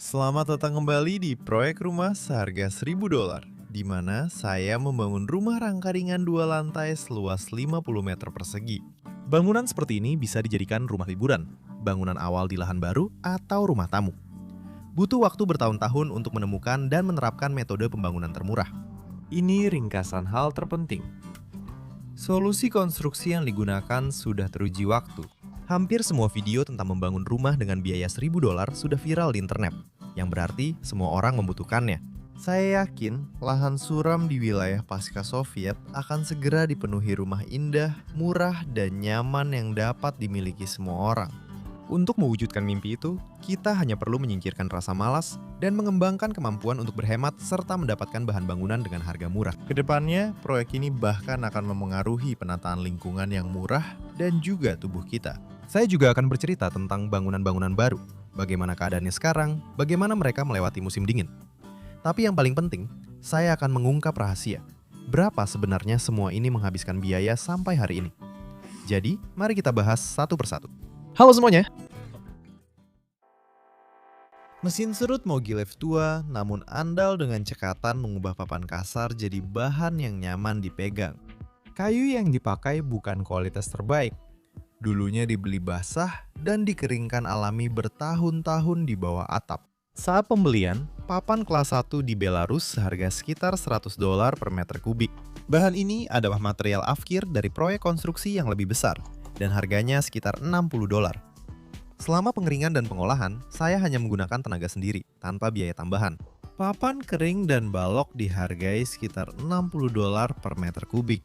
Selamat datang kembali di proyek rumah seharga $1.000, di mana saya membangun rumah rangka ringan 2 lantai seluas 50 meter persegi. Bangunan seperti ini bisa dijadikan rumah liburan, bangunan awal di lahan baru, atau rumah tamu. Butuh waktu bertahun-tahun untuk menemukan dan menerapkan metode pembangunan termurah. Ini ringkasan hal terpenting. Solusi konstruksi yang digunakan sudah teruji waktu. Hampir semua video tentang membangun rumah dengan biaya $1.000 sudah viral di internet, yang berarti semua orang membutuhkannya. Saya yakin lahan suram di wilayah pasca Soviet akan segera dipenuhi rumah indah, murah, dan nyaman yang dapat dimiliki semua orang. Untuk mewujudkan mimpi itu, kita hanya perlu menyingkirkan rasa malas dan mengembangkan kemampuan untuk berhemat serta mendapatkan bahan bangunan dengan harga murah. Kedepannya, proyek ini bahkan akan memengaruhi penataan lingkungan yang murah dan juga tubuh kita. Saya juga akan bercerita tentang bangunan-bangunan baru, bagaimana keadaannya sekarang, bagaimana mereka melewati musim dingin. Tapi yang paling penting, saya akan mengungkap rahasia. Berapa sebenarnya semua ini menghabiskan biaya sampai hari ini? Jadi, mari kita bahas satu persatu. Halo semuanya! Mesin serut Mogilev tua, namun andal dengan cekatan mengubah papan kasar jadi bahan yang nyaman dipegang. Kayu yang dipakai bukan kualitas terbaik. Dulunya dibeli basah dan dikeringkan alami bertahun-tahun di bawah atap. Saat pembelian, papan kelas 1 di Belarus seharga sekitar $100 per meter kubik. Bahan ini adalah material afkir dari proyek konstruksi yang lebih besar, dan harganya sekitar $60. Selama pengeringan dan pengolahan, saya hanya menggunakan tenaga sendiri, tanpa biaya tambahan. Papan kering dan balok dihargai sekitar $60 per meter kubik.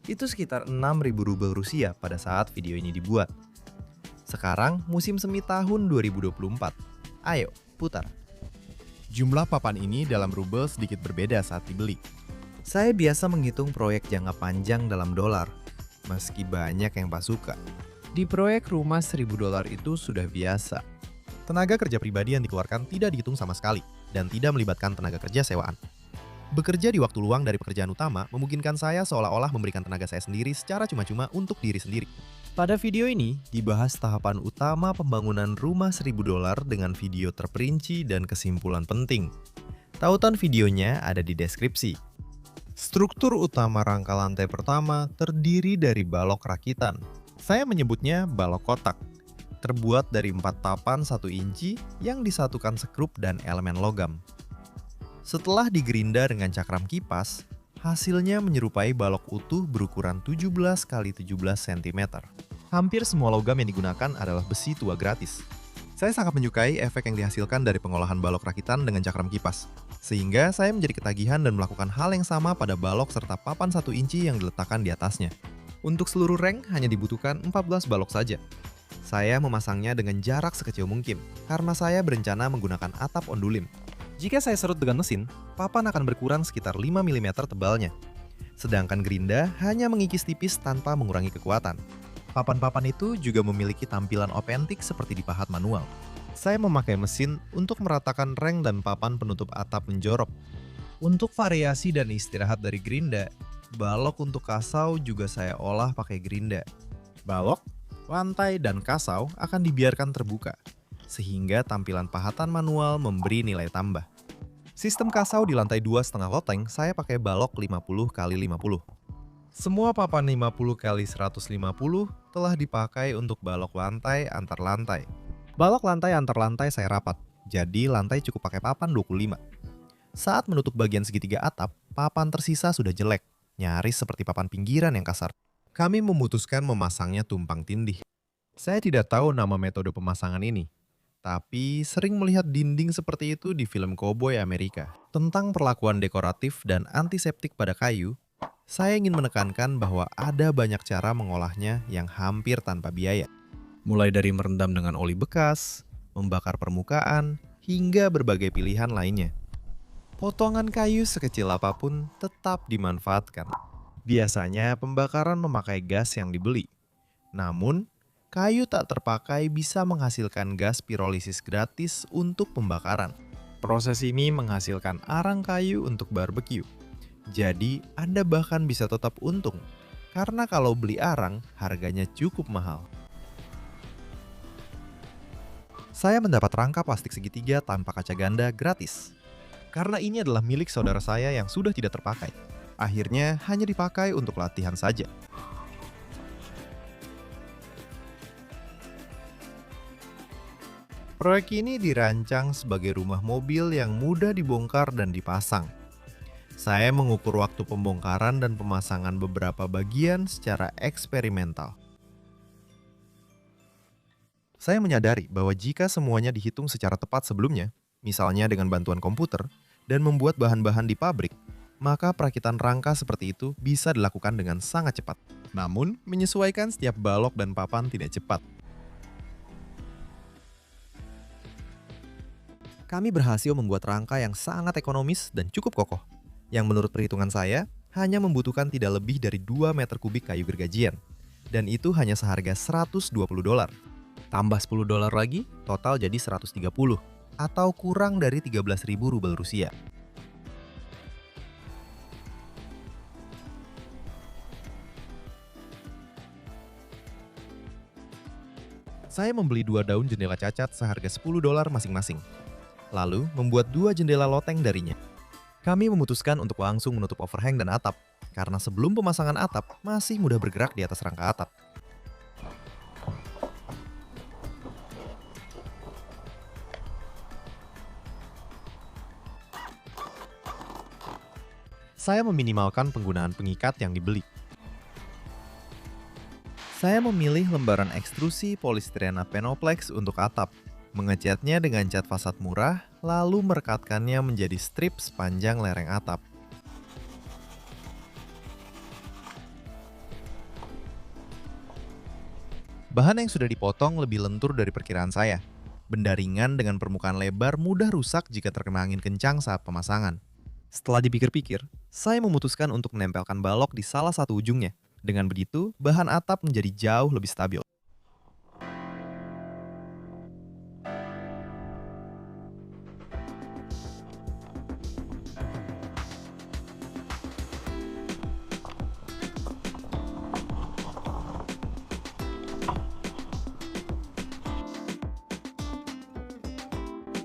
Itu sekitar 6.000 rubel Rusia pada saat video ini dibuat. Sekarang musim semi tahun 2024. Ayo, putar. Jumlah papan ini dalam rubel sedikit berbeda saat dibeli. Saya biasa menghitung proyek jangka panjang dalam dolar, meski banyak yang tak suka. Di proyek rumah $1.000 itu sudah biasa. Tenaga kerja pribadi yang dikeluarkan tidak dihitung sama sekali, dan tidak melibatkan tenaga kerja sewaan. Bekerja di waktu luang dari pekerjaan utama memungkinkan saya seolah-olah memberikan tenaga saya sendiri secara cuma-cuma untuk diri sendiri. Pada video ini, dibahas tahapan utama pembangunan rumah $1.000 dengan video terperinci dan kesimpulan penting. Tautan videonya ada di deskripsi. Struktur utama rangka lantai pertama terdiri dari balok rakitan. Saya menyebutnya balok kotak. Terbuat dari 4 papan 1 inci yang disatukan sekrup dan elemen logam. Setelah digerinda dengan cakram kipas, hasilnya menyerupai balok utuh berukuran 17 x 17 cm. Hampir semua logam yang digunakan adalah besi tua gratis. Saya sangat menyukai efek yang dihasilkan dari pengolahan balok rakitan dengan cakram kipas. Sehingga saya menjadi ketagihan dan melakukan hal yang sama pada balok serta papan 1 inci yang diletakkan di atasnya. Untuk seluruh reng hanya dibutuhkan 14 balok saja. Saya memasangnya dengan jarak sekecil mungkin, karena saya berencana menggunakan atap ondulim. Jika saya serut dengan mesin, papan akan berkurang sekitar 5 mm tebalnya. Sedangkan gerinda hanya mengikis tipis tanpa mengurangi kekuatan. Papan-papan itu juga memiliki tampilan otentik seperti dipahat manual. Saya memakai mesin untuk meratakan reng dan papan penutup atap menjorok. Untuk variasi dan istirahat dari gerinda, balok untuk kasau juga saya olah pakai gerinda. Balok, lantai, dan kasau akan dibiarkan terbuka, sehingga tampilan pahatan manual memberi nilai tambah. Sistem kasau di lantai 2,5 loteng saya pakai balok 50 x 50. Semua papan 50 x 150 telah dipakai untuk balok lantai antar lantai. Balok lantai antar lantai saya rapat, jadi lantai cukup pakai papan 25. Saat menutup bagian segitiga atap, papan tersisa sudah jelek, nyaris seperti papan pinggiran yang kasar. Kami memutuskan memasangnya tumpang tindih. Saya tidak tahu nama metode pemasangan ini, tapi sering melihat dinding seperti itu di film koboi Amerika. Tentang perlakuan dekoratif dan antiseptik pada kayu, saya ingin menekankan bahwa ada banyak cara mengolahnya yang hampir tanpa biaya. Mulai dari merendam dengan oli bekas, membakar permukaan, hingga berbagai pilihan lainnya. Potongan kayu sekecil apapun tetap dimanfaatkan. Biasanya pembakaran memakai gas yang dibeli. Namun, kayu tak terpakai bisa menghasilkan gas pirolisis gratis untuk pembakaran. Proses ini menghasilkan arang kayu untuk barbeque. Jadi, Anda bahkan bisa tetap untung, karena kalau beli arang, harganya cukup mahal. Saya mendapat rangka plastik segitiga tanpa kaca ganda gratis. Karena ini adalah milik saudara saya yang sudah tidak terpakai. Akhirnya hanya dipakai untuk latihan saja. Proyek ini dirancang sebagai rumah mobil yang mudah dibongkar dan dipasang. Saya mengukur waktu pembongkaran dan pemasangan beberapa bagian secara eksperimental. Saya menyadari bahwa jika semuanya dihitung secara tepat sebelumnya, misalnya dengan bantuan komputer, dan membuat bahan-bahan di pabrik, maka perakitan rangka seperti itu bisa dilakukan dengan sangat cepat. Namun, menyesuaikan setiap balok dan papan tidak cepat. Kami berhasil membuat rangka yang sangat ekonomis dan cukup kokoh, yang menurut perhitungan saya hanya membutuhkan tidak lebih dari 2 meter kubik kayu gergajian, dan itu hanya seharga $120. Tambah $10 lagi, total jadi 130, atau kurang dari 13.000 rubel Rusia. Saya membeli 2 daun jendela cacat seharga $10 masing-masing, lalu membuat 2 jendela loteng darinya. Kami memutuskan untuk langsung menutup overhang dan atap, karena sebelum pemasangan atap masih mudah bergerak di atas rangka atap. Saya meminimalkan penggunaan pengikat yang dibeli. Saya memilih lembaran ekstrusi polistirena Penoplex untuk atap, mengecatnya dengan cat fasad murah, lalu merekatkannya menjadi strip sepanjang lereng atap. Bahan yang sudah dipotong lebih lentur dari perkiraan saya. Benda ringan dengan permukaan lebar mudah rusak jika terkena angin kencang saat pemasangan. Setelah dipikir-pikir, saya memutuskan untuk menempelkan balok di salah satu ujungnya. Dengan begitu, bahan atap menjadi jauh lebih stabil.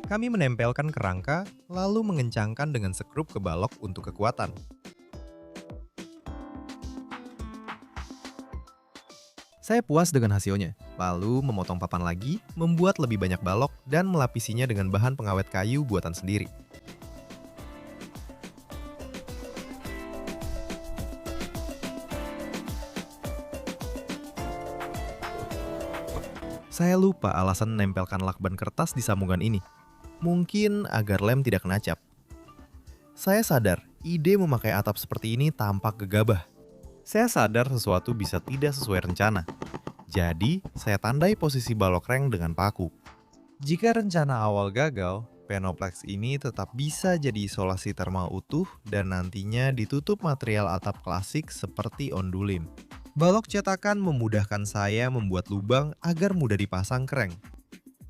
Kami menempelkan kerangka, lalu mengencangkan dengan sekrup ke balok untuk kekuatan. Saya puas dengan hasilnya, lalu memotong papan lagi, membuat lebih banyak balok, dan melapisinya dengan bahan pengawet kayu buatan sendiri. Saya lupa alasan menempelkan lakban kertas di sambungan ini. Mungkin agar lem tidak kena cap. Saya sadar, ide memakai atap seperti ini tampak gegabah. Saya sadar sesuatu bisa tidak sesuai rencana. Jadi, saya tandai posisi balok reng dengan paku. Jika rencana awal gagal, Penoplex ini tetap bisa jadi isolasi termal utuh dan nantinya ditutup material atap klasik seperti Ondulin. Balok cetakan memudahkan saya membuat lubang agar mudah dipasang kereng.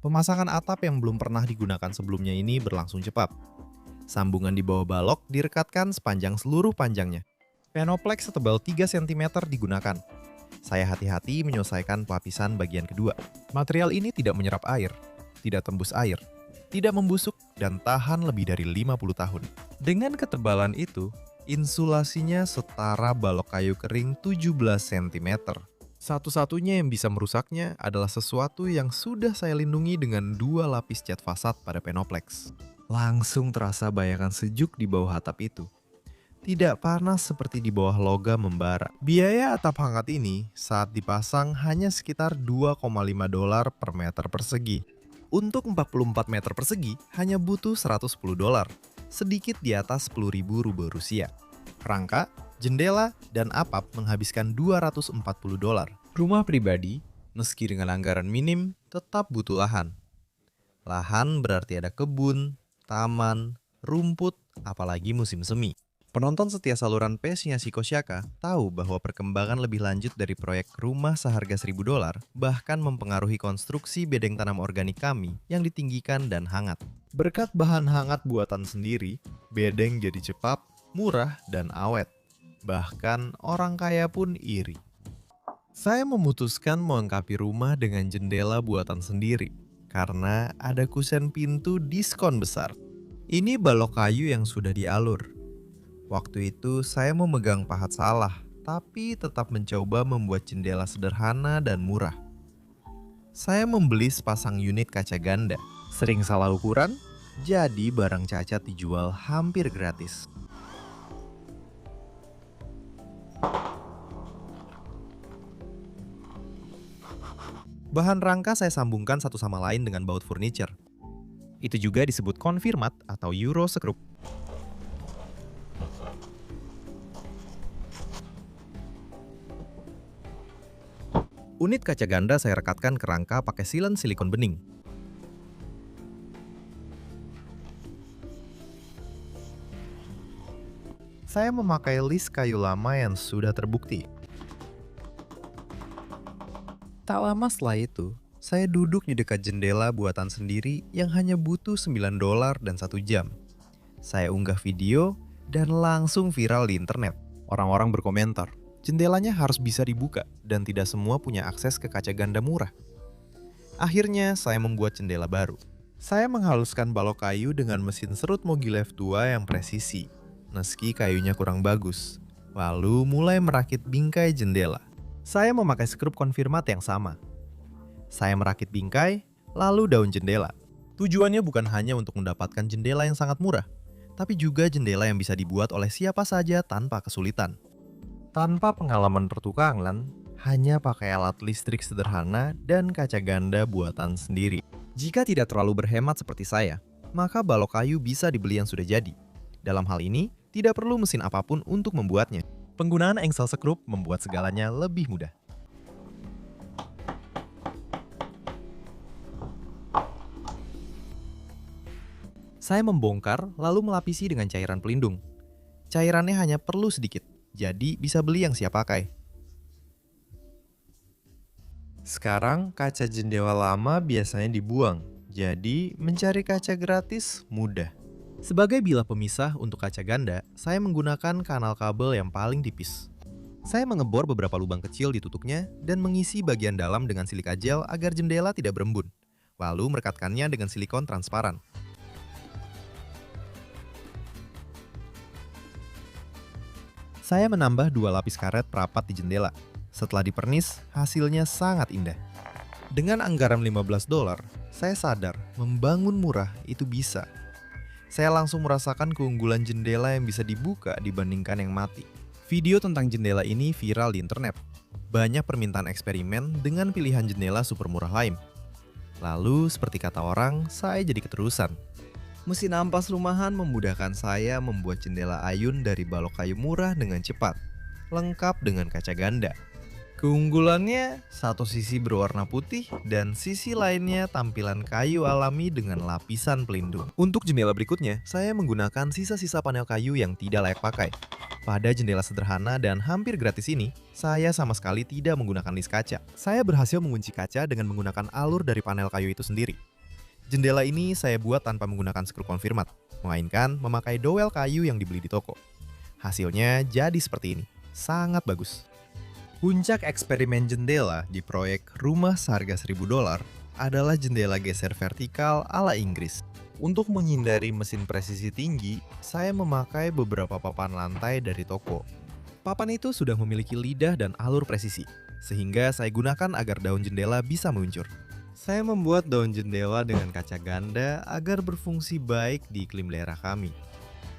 Pemasangan atap yang belum pernah digunakan sebelumnya ini berlangsung cepat. Sambungan di bawah balok direkatkan sepanjang seluruh panjangnya. Penoplex setebal 3 cm digunakan. Saya hati-hati menyelesaikan pelapisan bagian kedua. Material ini tidak menyerap air, tidak tembus air, tidak membusuk, dan tahan lebih dari 50 tahun. Dengan ketebalan itu, insulasinya setara balok kayu kering 17 cm. Satu-satunya yang bisa merusaknya adalah sesuatu yang sudah saya lindungi dengan 2 lapis cat fasad pada Penoplex. Langsung terasa bayangan sejuk di bawah atap itu. Tidak panas seperti di bawah logam membara. Biaya atap hangat ini saat dipasang hanya sekitar $2,5 per meter persegi. Untuk 44 meter persegi hanya butuh $110, sedikit di atas 10.000 rubel Rusia. Rangka, jendela, dan atap menghabiskan $240. Rumah pribadi, meski dengan anggaran minim, tetap butuh lahan. Lahan berarti ada kebun, taman, rumput, apalagi musim semi. Penonton setia saluran Pesnya Kosyaka tahu bahwa perkembangan lebih lanjut dari proyek rumah seharga $1.000 bahkan mempengaruhi konstruksi bedeng tanam organik kami yang ditinggikan dan hangat. Berkat bahan hangat buatan sendiri, bedeng jadi cepat, murah, dan awet. Bahkan orang kaya pun iri. Saya memutuskan melengkapi rumah dengan jendela buatan sendiri. karena ada kusen pintu diskon besar. Ini balok kayu yang sudah dialur. Waktu itu saya memegang pahat salah, tapi tetap mencoba membuat jendela sederhana dan murah. Saya membeli sepasang unit kaca ganda. Sering salah ukuran, jadi barang cacat dijual hampir gratis. Bahan rangka saya sambungkan satu sama lain dengan baut furniture. Itu juga disebut konfirmat atau euro skrup. Unit kaca ganda saya rekatkan ke rangka pakai silen silikon bening. Saya memakai list kayu lama yang sudah terbukti. Tak lama setelah itu, saya duduk di dekat jendela buatan sendiri yang hanya butuh $9 dan 1 jam. Saya unggah video dan langsung viral di internet. Orang-orang berkomentar, jendelanya harus bisa dibuka dan tidak semua punya akses ke kaca ganda murah. Akhirnya saya membuat jendela baru. Saya menghaluskan balok kayu dengan mesin serut Mogilev tua yang presisi, meski kayunya kurang bagus. Lalu mulai merakit bingkai jendela. Saya memakai skrup konfirmat yang sama. Saya merakit bingkai, lalu daun jendela. Tujuannya bukan hanya untuk mendapatkan jendela yang sangat murah, tapi juga jendela yang bisa dibuat oleh siapa saja tanpa kesulitan. Tanpa pengalaman pertukangan, hanya pakai alat listrik sederhana dan kaca ganda buatan sendiri. Jika tidak terlalu berhemat seperti saya, maka balok kayu bisa dibeli yang sudah jadi. Dalam hal ini, tidak perlu mesin apapun untuk membuatnya. Penggunaan engsel skrup membuat segalanya lebih mudah. Saya membongkar lalu melapisi dengan cairan pelindung. Cairannya hanya perlu sedikit, jadi bisa beli yang siap pakai. Sekarang kaca jendela lama biasanya dibuang, jadi mencari kaca gratis mudah. Sebagai bilah pemisah untuk kaca ganda, saya menggunakan kanal kabel yang paling tipis. Saya mengebor beberapa lubang kecil di tutupnya dan mengisi bagian dalam dengan silika gel agar jendela tidak berembun. Lalu merekatkannya dengan silikon transparan. Saya menambah 2 lapis karet rapat di jendela. Setelah dipernis, hasilnya sangat indah. Dengan anggaran $15, saya sadar membangun murah itu bisa. Saya langsung merasakan keunggulan jendela yang bisa dibuka dibandingkan yang mati. Video tentang jendela ini viral di internet. Banyak permintaan eksperimen dengan pilihan jendela super murah lain. Lalu, seperti kata orang, saya jadi keterusan. Mesin ampas rumahan memudahkan saya membuat jendela ayun dari balok kayu murah dengan cepat, lengkap dengan kaca ganda. Keunggulannya, satu sisi berwarna putih dan sisi lainnya tampilan kayu alami dengan lapisan pelindung. Untuk jendela berikutnya, saya menggunakan sisa-sisa panel kayu yang tidak layak pakai. Pada jendela sederhana dan hampir gratis ini, saya sama sekali tidak menggunakan list kaca. Saya berhasil mengunci kaca dengan menggunakan alur dari panel kayu itu sendiri. Jendela ini saya buat tanpa menggunakan skru konfirmat, melainkan memakai dowel kayu yang dibeli di toko. Hasilnya jadi seperti ini, sangat bagus. Puncak eksperimen jendela di proyek rumah seharga $1.000 adalah jendela geser vertikal ala Inggris. Untuk menghindari mesin presisi tinggi, saya memakai beberapa papan lantai dari toko. Papan itu sudah memiliki lidah dan alur presisi, sehingga saya gunakan agar daun jendela bisa meluncur. Saya membuat daun jendela dengan kaca ganda agar berfungsi baik di iklim daerah kami.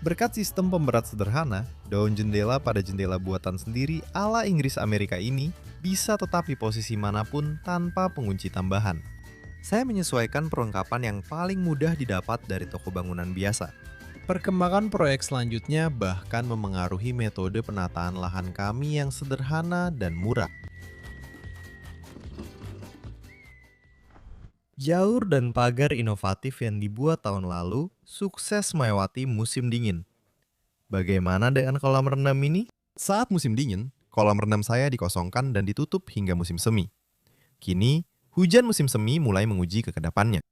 Berkat sistem pemberat sederhana, daun jendela pada jendela buatan sendiri ala Inggris Amerika ini bisa tetap di posisi manapun tanpa pengunci tambahan. Saya menyesuaikan perlengkapan yang paling mudah didapat dari toko bangunan biasa. Perkembangan proyek selanjutnya bahkan memengaruhi metode penataan lahan kami yang sederhana dan murah. Jaur dan pagar inovatif yang dibuat tahun lalu sukses melewati musim dingin. Bagaimana dengan kolam renang ini? Saat musim dingin, kolam renang saya dikosongkan dan ditutup hingga musim semi. Kini, hujan musim semi mulai menguji kekedapannya.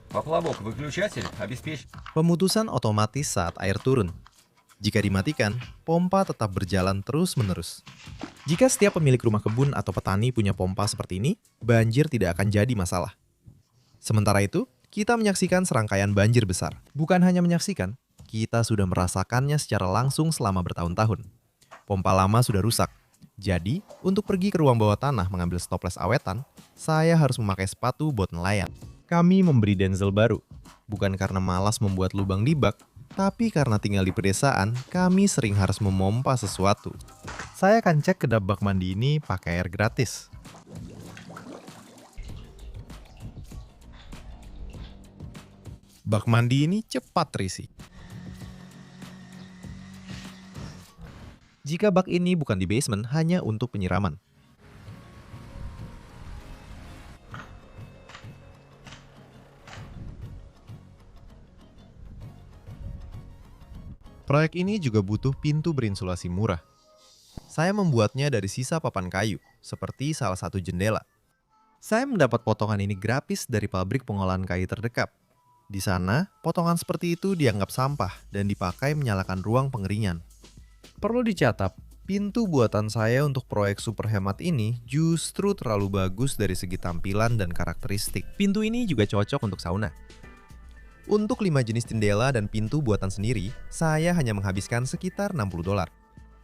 Поплавок выключатель обеспечит. Pemutusan otomatis saat air turun. Jika dimatikan, pompa tetap berjalan terus-menerus. Jika setiap pemilik rumah kebun atau petani punya pompa seperti ini, banjir tidak akan jadi masalah. Sementara itu, kita menyaksikan serangkaian banjir besar. Bukan hanya menyaksikan, kita sudah merasakannya secara langsung selama bertahun-tahun. Pompa lama sudah rusak. Jadi, untuk pergi ke ruang bawah tanah mengambil stoples awetan, saya harus memakai sepatu bot nelayan. Kami memberi Denzel baru. Bukan karena malas membuat lubang di bak, tapi karena tinggal di pedesaan, kami sering harus memompa sesuatu. Saya akan cek kedap bak mandi ini pakai air gratis. Bak mandi ini cepat terisi. Jika bak ini bukan di basement, hanya untuk penyiraman. Proyek ini juga butuh pintu berinsulasi murah. Saya membuatnya dari sisa papan kayu, seperti salah satu jendela. Saya mendapat potongan ini gratis dari pabrik pengolahan kayu terdekat. Di sana, potongan seperti itu dianggap sampah dan dipakai menyalakan ruang pengeringan. Perlu dicatat, pintu buatan saya untuk proyek super hemat ini justru terlalu bagus dari segi tampilan dan karakteristik. Pintu ini juga cocok untuk sauna. Untuk 5 jenis jendela dan pintu buatan sendiri, saya hanya menghabiskan sekitar $60.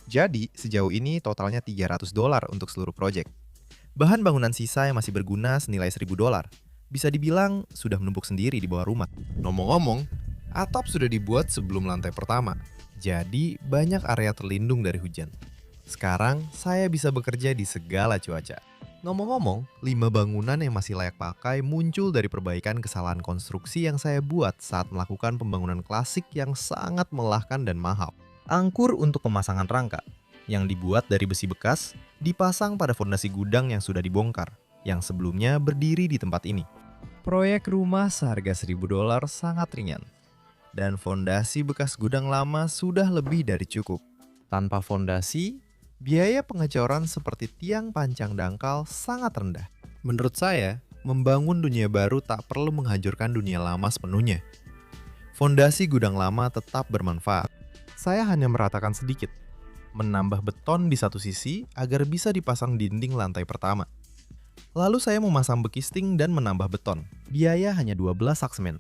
Jadi, sejauh ini totalnya $300 untuk seluruh proyek. Bahan bangunan sisa yang masih berguna senilai $1.000. Bisa dibilang sudah menumpuk sendiri di bawah rumah. Ngomong-ngomong, atap sudah dibuat sebelum lantai pertama. Jadi, banyak area terlindung dari hujan. Sekarang, saya bisa bekerja di segala cuaca. Ngomong-ngomong, 5 bangunan yang masih layak pakai muncul dari perbaikan kesalahan konstruksi yang saya buat saat melakukan pembangunan klasik yang sangat melelahkan dan mahal. Angkur untuk pemasangan rangka, yang dibuat dari besi bekas, dipasang pada fondasi gudang yang sudah dibongkar, yang sebelumnya berdiri di tempat ini. Proyek rumah seharga $1.000 sangat ringan. Dan fondasi bekas gudang lama sudah lebih dari cukup. Tanpa fondasi, biaya pengecoran seperti tiang pancang dangkal sangat rendah. Menurut saya, membangun dunia baru tak perlu menghancurkan dunia lama sepenuhnya. Fondasi gudang lama tetap bermanfaat. Saya hanya meratakan sedikit, menambah beton di satu sisi agar bisa dipasang dinding lantai pertama. Lalu saya memasang bekisting dan menambah beton. Biaya hanya 12 sak semen.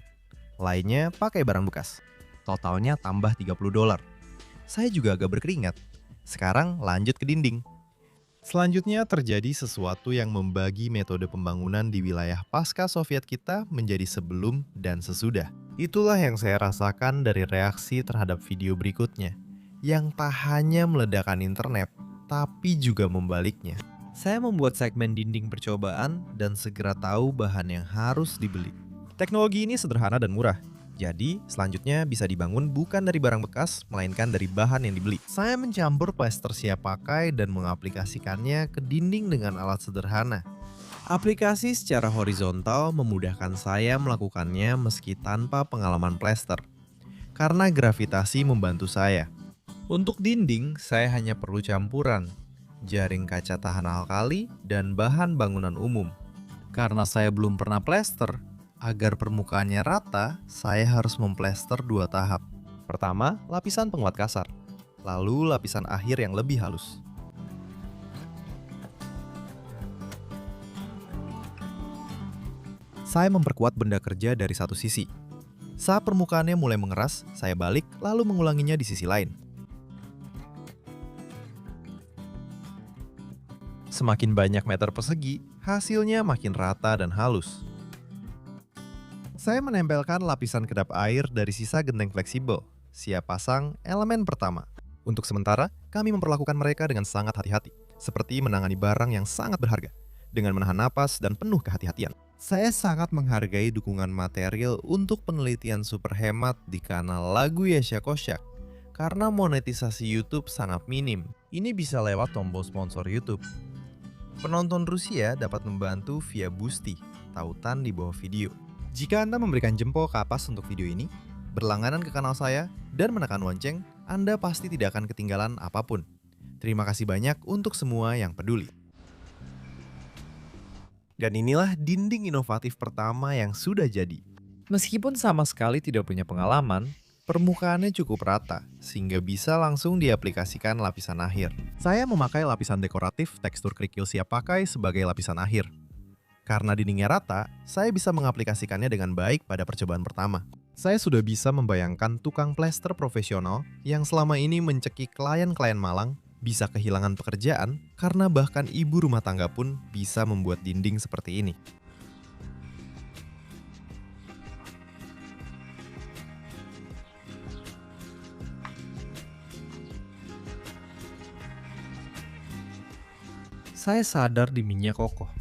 Lainnya pakai barang bekas. Totalnya tambah $30. Saya juga agak berkeringat. Sekarang lanjut ke dinding. Selanjutnya terjadi sesuatu yang membagi metode pembangunan di wilayah pasca Soviet kita menjadi sebelum dan sesudah. Itulah yang saya rasakan dari reaksi terhadap video berikutnya, yang tak hanya meledakkan internet, tapi juga membaliknya. Saya membuat segmen dinding percobaan dan segera tahu bahan yang harus dibeli. Teknologi ini sederhana dan murah. Jadi, selanjutnya bisa dibangun bukan dari barang bekas, melainkan dari bahan yang dibeli. Saya mencampur plester siap pakai dan mengaplikasikannya ke dinding dengan alat sederhana. Aplikasi secara horizontal memudahkan saya melakukannya meski tanpa pengalaman plester. Karena gravitasi membantu saya. Untuk dinding, saya hanya perlu campuran, jaring kaca tahan alkali, dan bahan bangunan umum. Karena saya belum pernah plester, agar permukaannya rata, saya harus memplester 2 tahap. Pertama, lapisan penguat kasar. Lalu lapisan akhir yang lebih halus. Saya memperkuat benda kerja dari satu sisi. Saat permukaannya mulai mengeras, saya balik lalu mengulanginya di sisi lain. Semakin banyak meter persegi, hasilnya makin rata dan halus. Saya menempelkan lapisan kedap air dari sisa genteng fleksibel, siap pasang elemen pertama. Untuk sementara, kami memperlakukan mereka dengan sangat hati-hati, seperti menangani barang yang sangat berharga, dengan menahan napas dan penuh kehati-hatian. Saya sangat menghargai dukungan material untuk penelitian super hemat di kanal Lagu Yasha Kosyak, karena monetisasi YouTube sangat minim. Ini bisa lewat tombol sponsor YouTube. Penonton Rusia dapat membantu via Boosty, tautan di bawah video. Jika Anda memberikan jempol ke atas untuk video ini, berlangganan ke kanal saya, dan menekan lonceng, Anda pasti tidak akan ketinggalan apapun. Terima kasih banyak untuk semua yang peduli. Dan inilah dinding inovatif pertama yang sudah jadi. Meskipun sama sekali tidak punya pengalaman, Permukaannya cukup rata, sehingga bisa langsung diaplikasikan lapisan akhir. Saya memakai lapisan dekoratif tekstur kerikil siap pakai sebagai lapisan akhir. Karena dindingnya rata, saya bisa mengaplikasikannya dengan baik pada percobaan pertama. Saya sudah bisa membayangkan tukang plester profesional yang selama ini mencekik klien-klien malang bisa kehilangan pekerjaan karena bahkan ibu rumah tangga pun bisa membuat dinding seperti ini. Saya sadar dindingnya kokoh.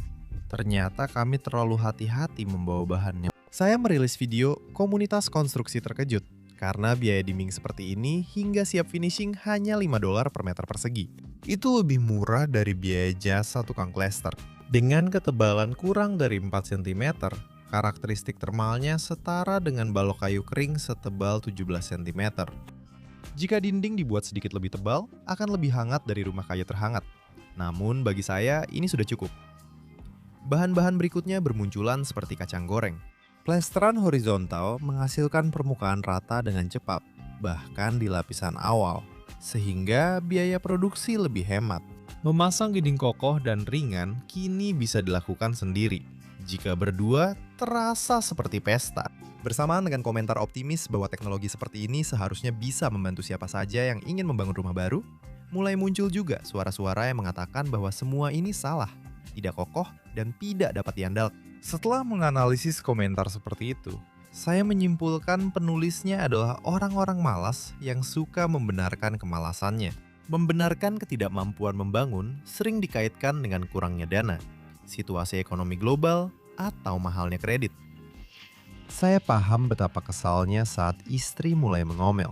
Ternyata kami terlalu hati-hati membawa bahannya. Saya merilis video komunitas konstruksi terkejut karena biaya dinding seperti ini hingga siap finishing hanya $5 per meter persegi. Itu lebih murah dari biaya jasa tukang plester. Dengan ketebalan kurang dari 4 cm, karakteristik termalnya setara dengan balok kayu kering setebal 17 cm. Jika dinding dibuat sedikit lebih tebal, akan lebih hangat dari rumah kayu terhangat. Namun bagi saya ini sudah cukup. Bahan-bahan berikutnya bermunculan seperti kacang goreng. Plesteran horizontal menghasilkan permukaan rata dengan cepat, bahkan di lapisan awal, sehingga biaya produksi lebih hemat. Memasang dinding kokoh dan ringan kini bisa dilakukan sendiri. Jika berdua, terasa seperti pesta. Bersamaan dengan komentar optimis bahwa teknologi seperti ini seharusnya bisa membantu siapa saja yang ingin membangun rumah baru, mulai muncul juga suara-suara yang mengatakan bahwa semua ini salah, tidak kokoh, dan tidak dapat diandalkan. Setelah menganalisis komentar seperti itu, saya menyimpulkan penulisnya adalah orang-orang malas yang suka membenarkan kemalasannya. Membenarkan ketidakmampuan membangun sering dikaitkan dengan kurangnya dana, situasi ekonomi global, atau mahalnya kredit. Saya paham betapa kesalnya saat istri mulai mengomel.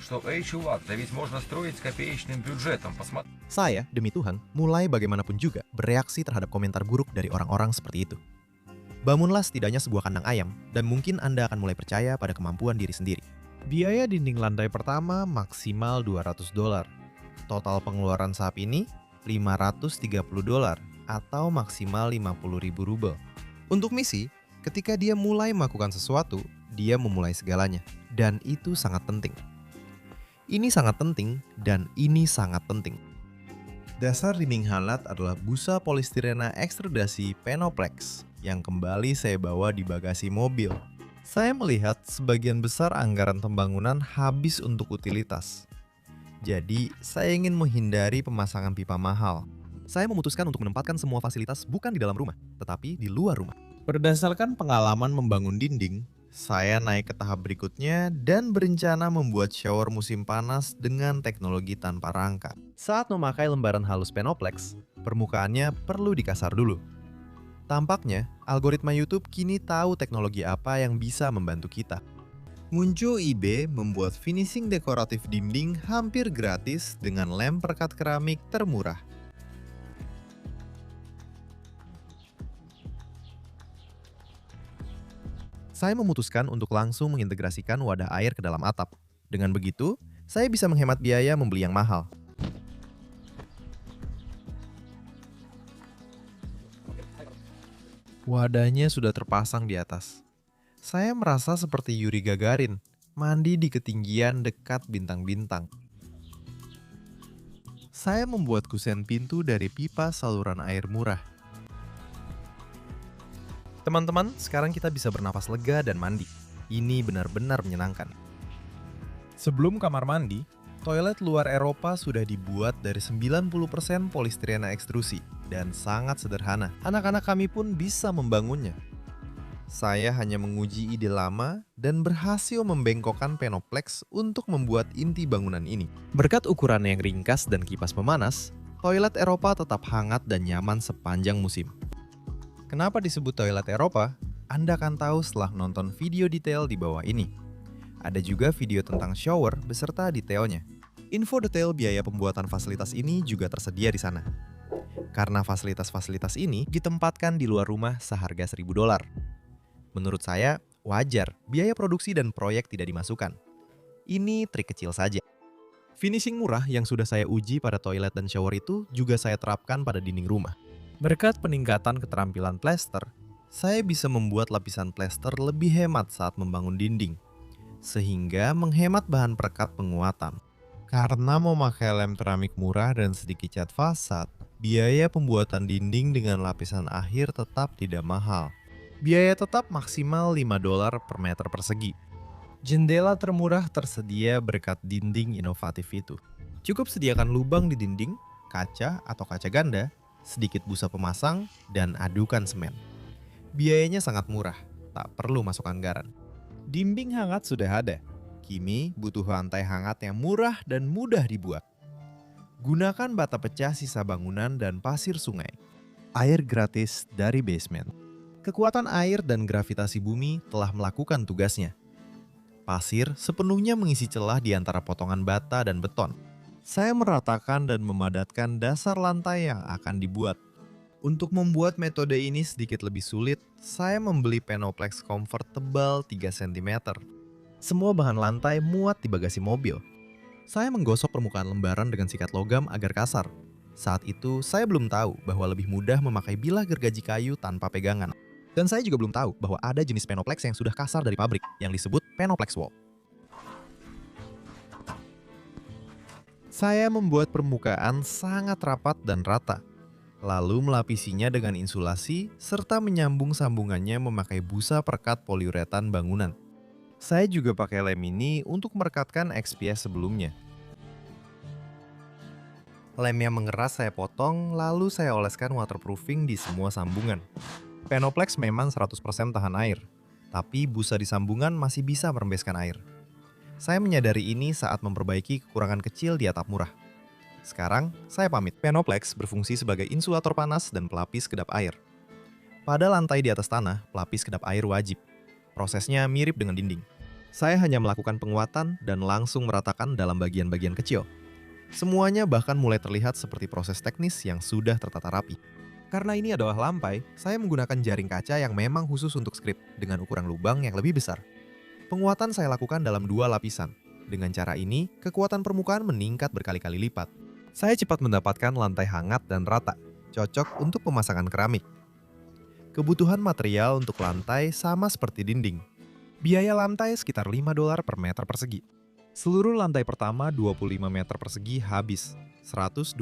Что, эй, чувак, да ведь можно строить с копеечным бюджетом, посмотри. Saya, demi Tuhan, mulai bagaimanapun juga bereaksi terhadap komentar buruk dari orang-orang seperti itu. Bangunlah setidaknya sebuah kandang ayam, dan mungkin Anda akan mulai percaya pada kemampuan diri sendiri. Biaya dinding lantai pertama maksimal $200. Total pengeluaran saat ini $530 atau maksimal 50.000 rubel. Untuk misi, ketika dia mulai melakukan sesuatu, dia memulai segalanya. Dan itu sangat penting. Ini sangat penting dan ini sangat penting. Dasar dinding halat adalah busa polistirena ekstrudasi Penoplex yang kembali saya bawa di bagasi mobil. Saya melihat sebagian besar anggaran pembangunan habis untuk utilitas. Jadi, saya ingin menghindari pemasangan pipa mahal. Saya memutuskan untuk menempatkan semua fasilitas bukan di dalam rumah, tetapi di luar rumah. Berdasarkan pengalaman membangun dinding, saya naik ke tahap berikutnya dan berencana membuat shower musim panas dengan teknologi tanpa rangka. Saat memakai lembaran halus Penoplex, permukaannya perlu dikasar dulu. Tampaknya, algoritma YouTube kini tahu teknologi apa yang bisa membantu kita. Muncul ide membuat finishing dekoratif dinding hampir gratis dengan lem perekat keramik termurah. Saya memutuskan untuk langsung mengintegrasikan wadah air ke dalam atap. Dengan begitu, saya bisa menghemat biaya membeli yang mahal. Wadahnya sudah terpasang di atas. Saya merasa seperti Yuri Gagarin, mandi di ketinggian dekat bintang-bintang. Saya membuat kusen pintu dari pipa saluran air murah. Teman-teman, sekarang kita bisa bernapas lega dan mandi. Ini benar-benar menyenangkan. Sebelum kamar mandi, toilet luar Eropa sudah dibuat dari 90% polistirena ekstrusi dan sangat sederhana. Anak-anak kami pun bisa membangunnya. Saya hanya menguji ide lama dan berhasil membengkokkan Penoplex untuk membuat inti bangunan ini. Berkat ukuran yang ringkas dan kipas pemanas, toilet Eropa tetap hangat dan nyaman sepanjang musim. Kenapa disebut toilet Eropa? Anda akan tahu setelah nonton video detail di bawah ini. Ada juga video tentang shower beserta detailnya. Info detail biaya pembuatan fasilitas ini juga tersedia di sana. Karena fasilitas-fasilitas ini ditempatkan di luar rumah seharga $1.000. Menurut saya, wajar biaya produksi dan proyek tidak dimasukkan. Ini trik kecil saja. Finishing murah yang sudah saya uji pada toilet dan shower itu juga saya terapkan pada dinding rumah. Berkat peningkatan keterampilan plester, saya bisa membuat lapisan plester lebih hemat saat membangun dinding. sehingga menghemat bahan perekat penguatan. Karena memakai lem keramik murah dan sedikit cat fasad, biaya pembuatan dinding dengan lapisan akhir tetap tidak mahal. Biaya tetap maksimal $5 per meter persegi. Jendela termurah tersedia berkat dinding inovatif itu. Cukup sediakan lubang di dinding, kaca atau kaca ganda, sedikit busa pemasang, dan adukan semen. Biayanya sangat murah, tak perlu masuk anggaran. Dinding hangat sudah ada. Kini butuh lantai hangat yang murah dan mudah dibuat. Gunakan bata pecah sisa bangunan dan pasir sungai. Air gratis dari basement. Kekuatan air dan gravitasi bumi telah melakukan tugasnya. Pasir sepenuhnya mengisi celah di antara potongan bata dan beton. Saya meratakan dan memadatkan dasar lantai yang akan dibuat. Untuk membuat metode ini sedikit lebih sulit, saya membeli Penoplex Comfort tebal 3 cm. Semua bahan lantai muat di bagasi mobil. Saya menggosok permukaan lembaran dengan sikat logam agar kasar. Saat itu, saya belum tahu bahwa lebih mudah memakai bilah gergaji kayu tanpa pegangan. Dan saya juga belum tahu bahwa ada jenis Penoplex yang sudah kasar dari pabrik, yang disebut Penoplex Wall. Saya membuat permukaan sangat rapat dan rata, lalu melapisinya dengan insulasi serta menyambung sambungannya memakai busa perekat poliuretan bangunan. Saya juga pakai lem ini untuk merekatkan XPS sebelumnya. Lem yang mengeras saya potong, lalu saya oleskan waterproofing di semua sambungan. Penoplex memang 100% tahan air, tapi busa di sambungan masih bisa merembeskan air. Saya menyadari ini saat memperbaiki kekurangan kecil di atap murah. Sekarang, saya pamit. Penoplex berfungsi sebagai insulator panas dan pelapis kedap air. Pada lantai di atas tanah, pelapis kedap air wajib. Prosesnya mirip dengan dinding. Saya hanya melakukan penguatan dan langsung meratakan dalam bagian-bagian kecil. Semuanya bahkan mulai terlihat seperti proses teknis yang sudah tertata rapi. Karena ini adalah lampai, saya menggunakan jaring kaca yang memang khusus untuk skrip dengan ukuran lubang yang lebih besar. Penguatan saya lakukan dalam 2 lapisan. Dengan cara ini, kekuatan permukaan meningkat berkali-kali lipat. Saya cepat mendapatkan lantai hangat dan rata, cocok untuk pemasangan keramik. Kebutuhan material untuk lantai sama seperti dinding. Biaya lantai sekitar $5 per meter persegi. Seluruh lantai pertama 25 meter persegi habis, $125,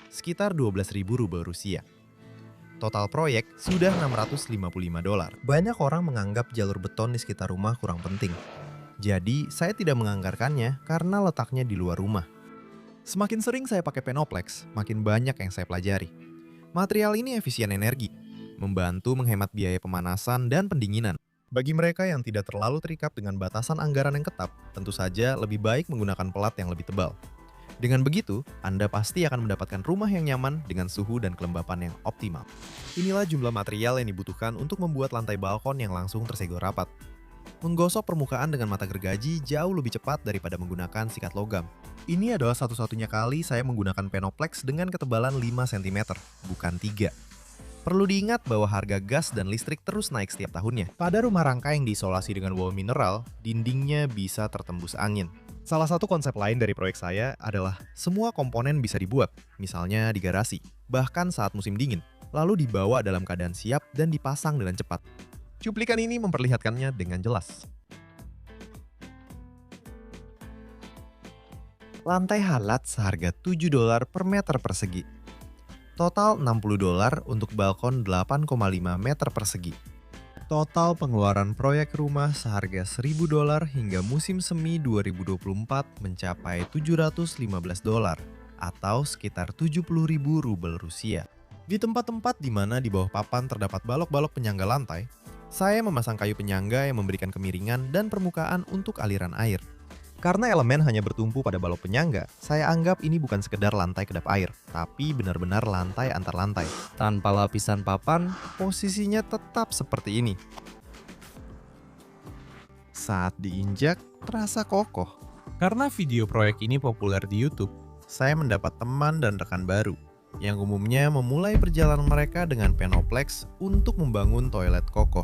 sekitar 12.000 rubel Rusia. Total proyek sudah $655. Banyak orang menganggap jalur beton di sekitar rumah kurang penting. Jadi, saya tidak menganggarkannya karena letaknya di luar rumah. Semakin sering saya pakai Penoplex, makin banyak yang saya pelajari. Material ini efisien energi, membantu menghemat biaya pemanasan dan pendinginan. Bagi mereka yang tidak terlalu terikat dengan batasan anggaran yang ketat, tentu saja lebih baik menggunakan pelat yang lebih tebal. Dengan begitu, Anda pasti akan mendapatkan rumah yang nyaman dengan suhu dan kelembapan yang optimal. Inilah jumlah material yang dibutuhkan untuk membuat lantai balkon yang langsung tersegel rapat. Menggosok permukaan dengan mata gergaji jauh lebih cepat daripada menggunakan sikat logam. Ini adalah satu-satunya kali saya menggunakan Penoplex dengan ketebalan 5 cm, bukan 3. Perlu diingat bahwa harga gas dan listrik terus naik setiap tahunnya. Pada rumah rangka yang diisolasi dengan wall mineral, dindingnya bisa tertembus angin. Salah satu konsep lain dari proyek saya adalah semua komponen bisa dibuat, misalnya di garasi, bahkan saat musim dingin, lalu dibawa dalam keadaan siap dan dipasang dengan cepat. Cuplikan ini memperlihatkannya dengan jelas. Lantai halat seharga $7 per meter persegi. Total $60 untuk balkon 8,5 meter persegi. Total pengeluaran proyek rumah seharga $1.000 hingga musim semi 2024 mencapai $715 atau sekitar 70.000 rubel Rusia. Di tempat-tempat di mana di bawah papan terdapat balok-balok penyangga lantai, saya memasang kayu penyangga yang memberikan kemiringan dan permukaan untuk aliran air. Karena elemen hanya bertumpu pada balok penyangga, saya anggap ini bukan sekedar lantai kedap air, tapi benar-benar lantai antar lantai. Tanpa lapisan papan, posisinya tetap seperti ini. Saat diinjak, terasa kokoh. Karena video proyek ini populer di YouTube, saya mendapat teman dan rekan baru, yang umumnya memulai perjalanan mereka dengan Penoplex untuk membangun toilet kokoh.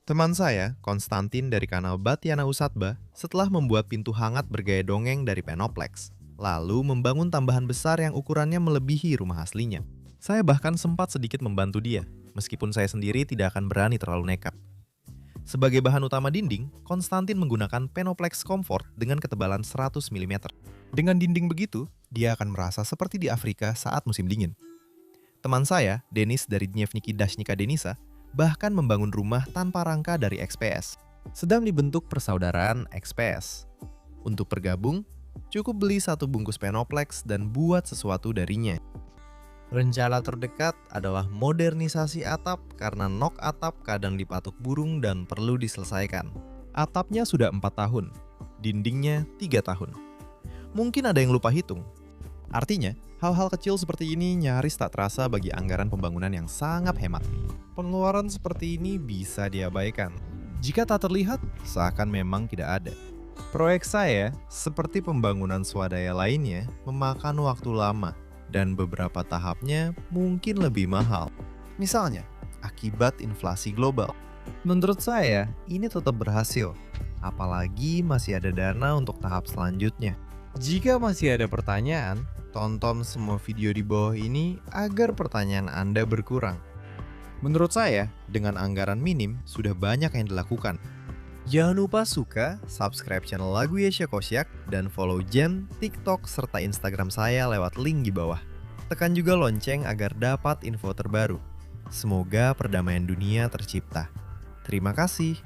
Teman saya, Konstantin dari kanal Batiana Usatba, setelah membuat pintu hangat bergaya dongeng dari Penoplex, lalu membangun tambahan besar yang ukurannya melebihi rumah aslinya. Saya bahkan sempat sedikit membantu dia, meskipun saya sendiri tidak akan berani terlalu nekat. Sebagai bahan utama dinding, Konstantin menggunakan Penoplex Comfort dengan ketebalan 100 mm. Dengan dinding begitu, dia akan merasa seperti di Afrika saat musim dingin. Teman saya, Denis dari Dnevniki Dashnika Denisa, bahkan membangun rumah tanpa rangka dari XPS. Sedang dibentuk persaudaraan XPS. Untuk bergabung, cukup beli satu bungkus Penoplex dan buat sesuatu darinya. Rencana terdekat adalah modernisasi atap karena nok atap kadang dipatuk burung dan perlu diselesaikan. Atapnya sudah 4 tahun, dindingnya 3 tahun. Mungkin ada yang lupa hitung. Artinya, hal-hal kecil seperti ini nyaris tak terasa bagi anggaran pembangunan yang sangat hemat. Pengeluaran seperti ini bisa diabaikan. Jika tak terlihat, seakan memang tidak ada. Proyek saya, seperti pembangunan swadaya lainnya, memakan waktu lama dan beberapa tahapnya mungkin lebih mahal. Misalnya, akibat inflasi global. Menurut saya, ini tetap berhasil. Apalagi masih ada dana untuk tahap selanjutnya. Jika masih ada pertanyaan, tonton semua video di bawah ini agar pertanyaan Anda berkurang. Menurut saya, dengan anggaran minim, sudah banyak yang dilakukan. Jangan lupa suka, subscribe channel Lagu Yesya Kosyak, dan follow Jen, TikTok, serta Instagram saya lewat link di bawah. Tekan juga lonceng agar dapat info terbaru. Semoga perdamaian dunia tercipta. Terima kasih.